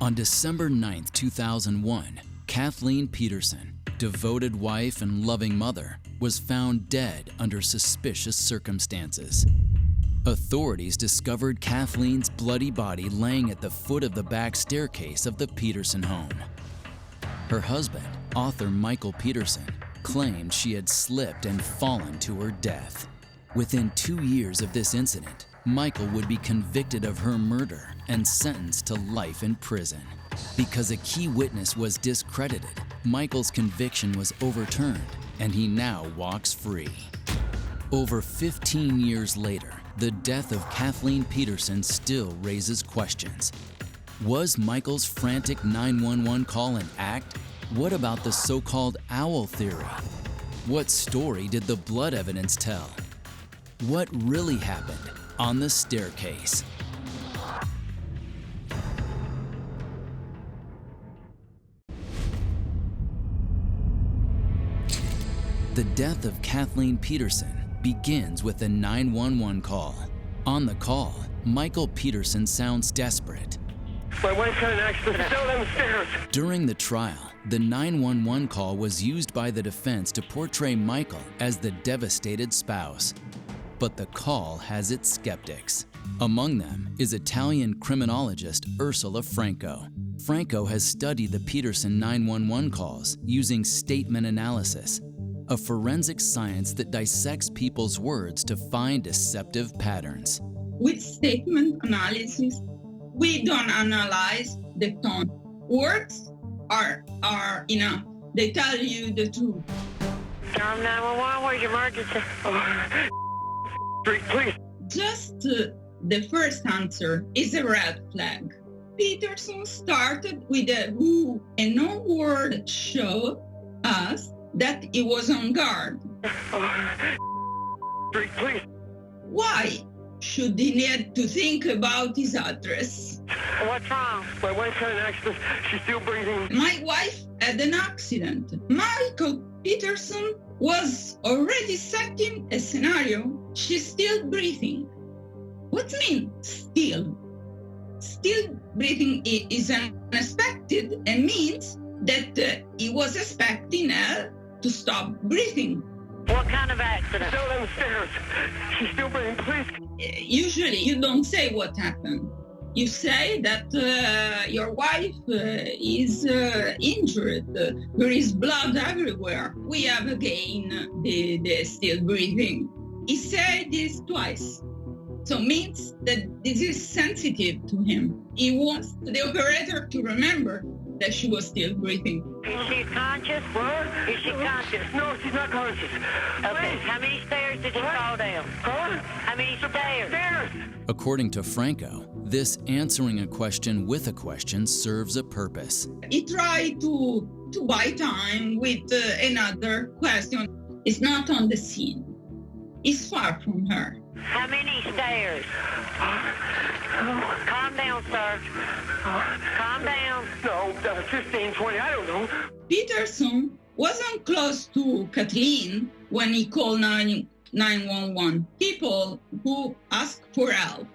On December 9, 2001, Kathleen Peterson, devoted wife and loving mother, was found dead under suspicious circumstances. Authorities discovered Kathleen's bloody body laying at the foot of the back staircase of the Peterson home. Her husband, author Michael Peterson, claimed she had slipped and fallen to her death. Within 2 years of this incident, Michael would be convicted of her murder and sentenced to life in prison. Because a key witness was discredited, Michael's conviction was overturned, and he now walks free. Over 15 years later, the death of Kathleen Peterson still raises questions. Was Michael's frantic 911 call an act? What about the so-called owl theory? What story did the blood evidence tell? What really happened on the staircase? The death of Kathleen Peterson begins with a 911 call. On the call, Michael Peterson sounds desperate. My wife had an accident. Still downstairs. During the trial, the 911 call was used by the defense to portray Michael as the devastated spouse. But the call has its skeptics. Among them is Italian criminologist Ursula Franco. Franco has studied the Peterson 911 calls using statement analysis, a forensic science that dissects people's words to find deceptive patterns. With statement analysis, we don't analyze the tone. Words are enough. They tell you the truth. 911, where's your emergency? Please. Just the first answer is a red flag. Peterson started with a who and no word showed us that he was on guard. Please. Why should he need to think about his address? What's wrong? My wife had an accident. She's still breathing. My wife had an accident. Michael Peterson was already setting a scenario. She's still breathing. What mean still? Still breathing is unexpected and means that he was expecting her to stop breathing. What kind of accident? Still downstairs. She's still breathing, please. Usually you don't say what happened. You say that your wife is injured. There is blood everywhere. We have again the still breathing. He said this twice. So means that this is sensitive to him. He wants the operator to remember that she was still breathing. Is she conscious? What? Is she conscious? No, she's not conscious. Okay. How many stairs did you fall down? Huh? How many stairs? According to Franco, this answering a question with a question serves a purpose. He tried to buy time with another question. It's not on the scene. It's far from her. How many stairs? Calm down, sir. Calm down. No, 15, 20, I don't know. Peterson wasn't close to Kathleen when he called 911. People who ask for help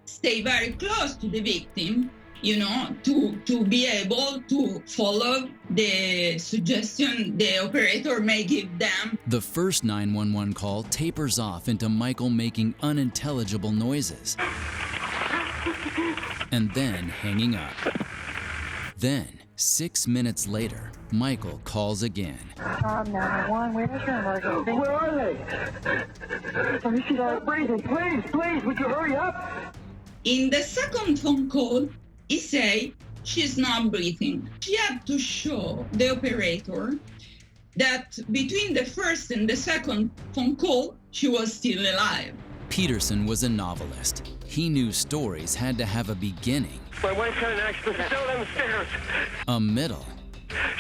stay very close to the victim, to be able to follow the suggestion the operator may give them. The first 911 call tapers off into Michael making unintelligible noises and then hanging up. Then, 6 minutes later, Michael calls again. 911, where's your emergency? Where are they? Let me see that breathing. Please, would you hurry up? In the second phone call, he said she's not breathing. She had to show the operator that between the first and the second phone call, she was still alive. Peterson was a novelist. He knew stories had to have a beginning, My wife had an accident. Still downstairs. a middle,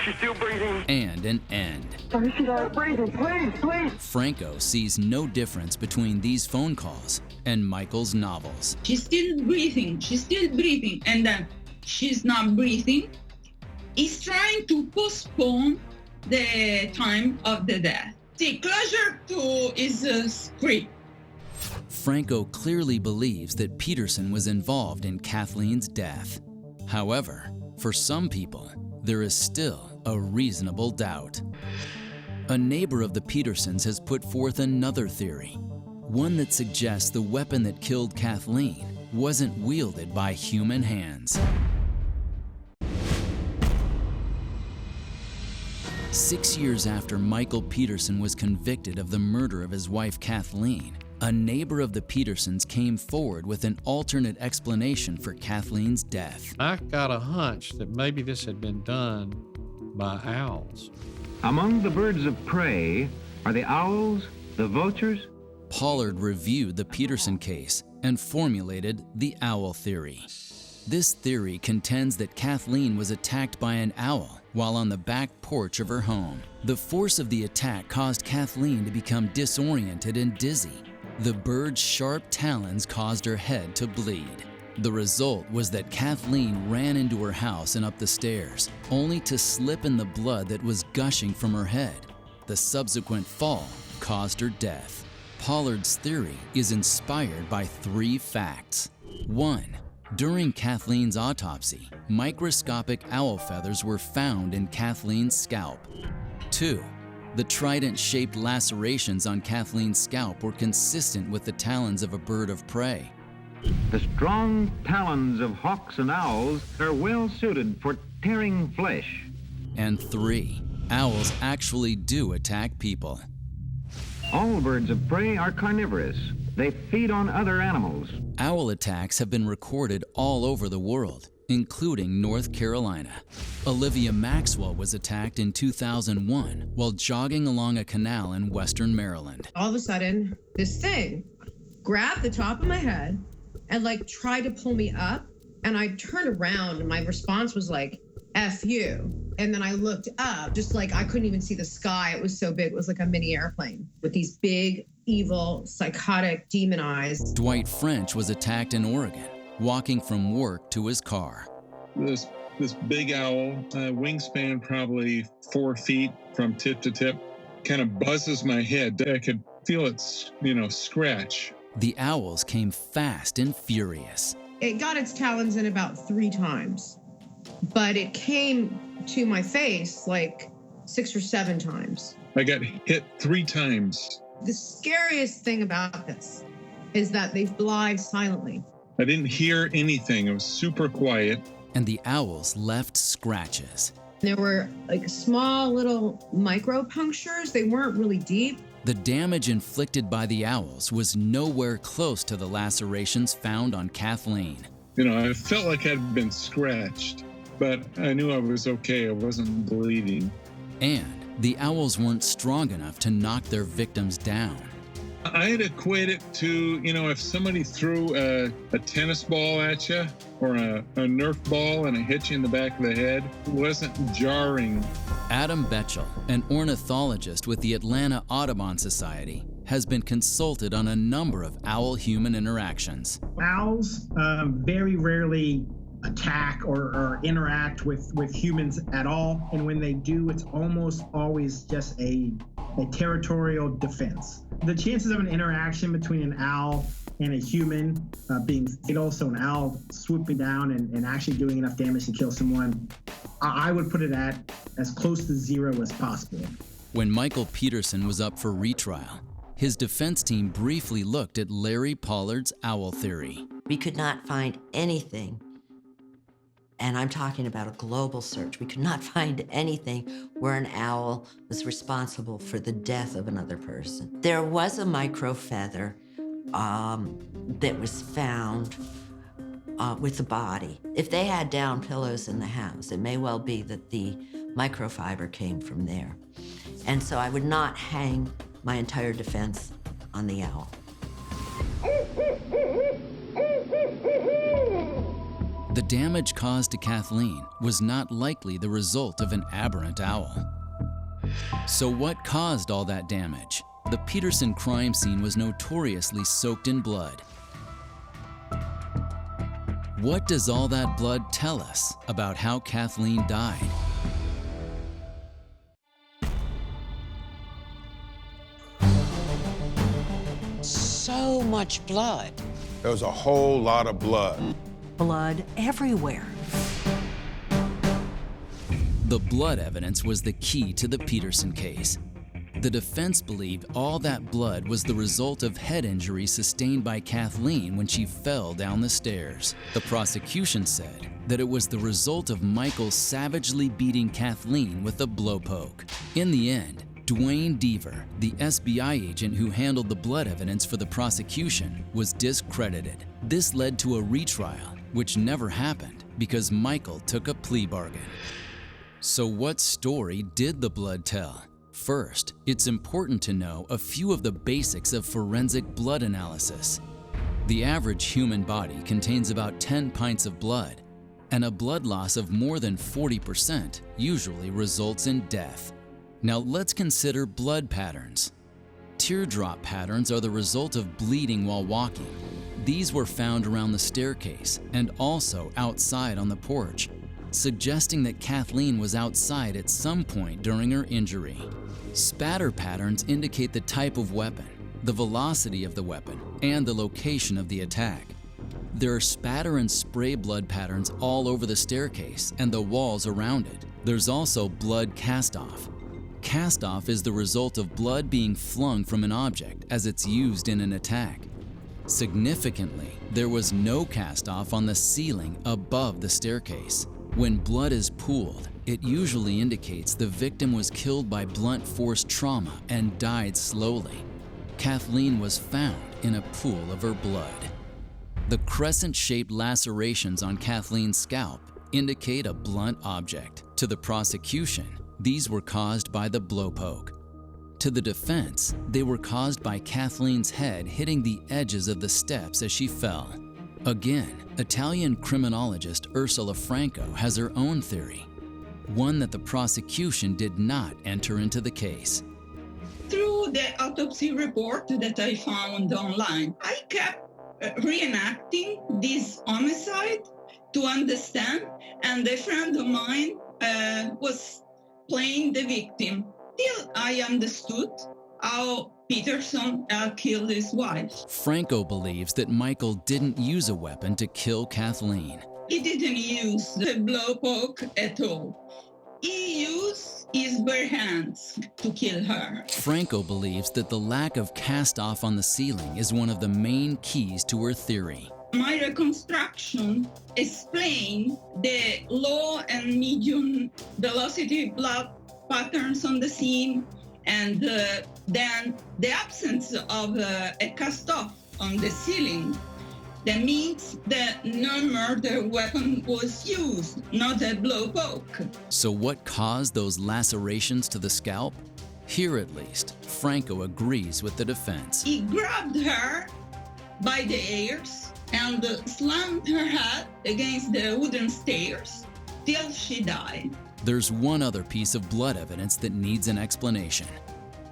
She's still breathing. and an end. Let me see that breathing. Please. Franco sees no difference between these phone calls and Michael's novels. She's still breathing, and then she's not breathing. He's trying to postpone the time of the death. See, closure to his script. Franco clearly believes that Peterson was involved in Kathleen's death. However, for some people, there is still a reasonable doubt. A neighbor of the Petersons has put forth another theory, one that suggests the weapon that killed Kathleen wasn't wielded by human hands. 6 years after Michael Peterson was convicted of the murder of his wife Kathleen, a neighbor of the Petersons came forward with an alternate explanation for Kathleen's death. I got a hunch that maybe this had been done by owls. Among the birds of prey are the owls, the vultures. Pollard reviewed the Peterson case and formulated the owl theory. This theory contends that Kathleen was attacked by an owl while on the back porch of her home. The force of the attack caused Kathleen to become disoriented and dizzy. The bird's sharp talons caused her head to bleed. The result was that Kathleen ran into her house and up the stairs, only to slip in the blood that was gushing from her head. The subsequent fall caused her death. Pollard's theory is inspired by 3 facts. 1. During Kathleen's autopsy, microscopic owl feathers were found in Kathleen's scalp. 2. The trident-shaped lacerations on Kathleen's scalp were consistent with the talons of a bird of prey. The strong talons of hawks and owls are well suited for tearing flesh. And 3. Owls actually do attack people. All birds of prey are carnivorous. They feed on other animals. Owl attacks have been recorded all over the world, including North Carolina. Olivia Maxwell was attacked in 2001 while jogging along a canal in western Maryland. All of a sudden, this thing grabbed the top of my head and tried to pull me up. And I turned around and my response was F you. And then I looked up, just I couldn't even see the sky. It was so big. It was like a mini airplane with these big, evil, psychotic demon eyes. Dwight French was attacked in Oregon, walking from work to his car. This big owl, wingspan probably 4 feet from tip to tip, kind of buzzes my head. I could feel it, scratch. The owls came fast and furious. It got its talons in about 3 times, but it came to my face 6 or 7 times. I got hit 3 times. The scariest thing about this is that they fly silently. I didn't hear anything. It was super quiet. And the owls left scratches. There were small little micro punctures. They weren't really deep. The damage inflicted by the owls was nowhere close to the lacerations found on Kathleen. I felt like I'd been scratched, but I knew I was okay. I wasn't bleeding. And the owls weren't strong enough to knock their victims down. I'd equate it to, if somebody threw a tennis ball at you or a Nerf ball and it hit you in the back of the head. It wasn't jarring. Adam Betchel, an ornithologist with the Atlanta Audubon Society, has been consulted on a number of owl-human interactions. Owls very rarely attack or interact with humans at all. And when they do, it's almost always just a territorial defense. The chances of an interaction between an owl and a human being fatal, so an owl swooping down and actually doing enough damage to kill someone, I would put it at as close to 0 as possible. When Michael Peterson was up for retrial, his defense team briefly looked at Larry Pollard's owl theory. We could not find anything, and I'm talking about a global search. We could not find anything where an owl was responsible for the death of another person. There was a microfeather that was found with the body. If they had down pillows in the house, it may well be that the microfiber came from there. And so I would not hang my entire defense on the owl. The damage caused to Kathleen was not likely the result of an aberrant owl. So what caused all that damage? The Peterson crime scene was notoriously soaked in blood. What does all that blood tell us about how Kathleen died? So much blood? There was a whole lot of blood. Blood everywhere. The blood evidence was the key to the Peterson case. The defense believed all that blood was the result of head injuries sustained by Kathleen when she fell down the stairs. The prosecution said that it was the result of Michael savagely beating Kathleen with a blowpoke. In the end, Dwayne Deaver, the SBI agent who handled the blood evidence for the prosecution, was discredited. This led to a retrial, which never happened because Michael took a plea bargain. So what story did the blood tell? First, it's important to know a few of the basics of forensic blood analysis. The average human body contains about 10 pints of blood, and a blood loss of more than 40% usually results in death. Now let's consider blood patterns. Teardrop patterns are the result of bleeding while walking. These were found around the staircase and also outside on the porch, suggesting that Kathleen was outside at some point during her injury. Spatter patterns indicate the type of weapon, the velocity of the weapon, and the location of the attack. There are spatter and spray blood patterns all over the staircase and the walls around it. There's also blood cast-off. Cast-off is the result of blood being flung from an object as it's used in an attack. Significantly, there was no cast-off on the ceiling above the staircase. When blood is pooled, it usually indicates the victim was killed by blunt force trauma and died slowly. Kathleen was found in a pool of her blood. The crescent-shaped lacerations on Kathleen's scalp indicate a blunt object. To the prosecution, these were caused by the blowpoke. To the defense, they were caused by Kathleen's head hitting the edges of the steps as she fell. Again, Italian criminologist Ursula Franco has her own theory, one that the prosecution did not enter into the case. Through the autopsy report that I found online, I kept reenacting this homicide to understand, and a friend of mine was playing the victim till I understood how Peterson killed his wife. Franco believes that Michael didn't use a weapon to kill Kathleen. He didn't use the blowpoke at all. He used his bare hands to kill her. Franco believes that the lack of cast-off on the ceiling is one of the main keys to her theory. My reconstruction explained the low and medium velocity blood patterns on the scene, and then the absence of a cast-off on the ceiling. That means that no murder weapon was used, not a blowpoke. So what caused those lacerations to the scalp? Here at least, Franco agrees with the defense. He grabbed her by the ears and slammed her head against the wooden stairs till she died. There's one other piece of blood evidence that needs an explanation.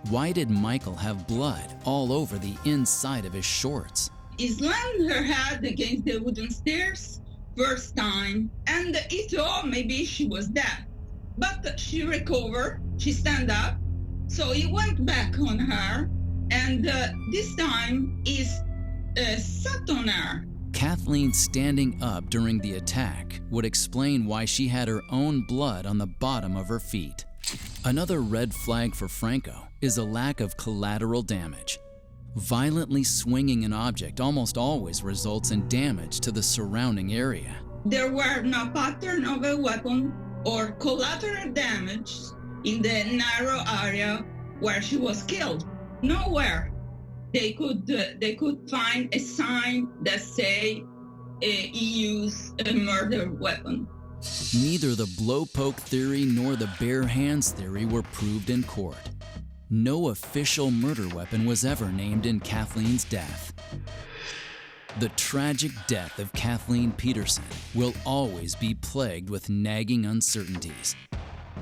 Why did Michael have blood all over the inside of his shorts? He slammed her head against the wooden stairs first time, and he thought maybe she was dead. But she recovered, she stand up, so he went back on her, and this time he sat on her. Kathleen standing up during the attack would explain why she had her own blood on the bottom of her feet. Another red flag for Franco is a lack of collateral damage. Violently swinging an object almost always results in damage to the surrounding area. There were no pattern of a weapon or collateral damage in the narrow area where she was killed. Nowhere they could find a sign that say he used a murder weapon. Neither the blowpoke theory nor the bare hands theory were proved in court. No official murder weapon was ever named in Kathleen's death. The tragic death of Kathleen Peterson will always be plagued with nagging uncertainties.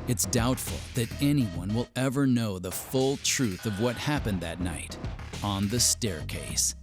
It's doubtful that anyone will ever know the full truth of what happened that night on the staircase.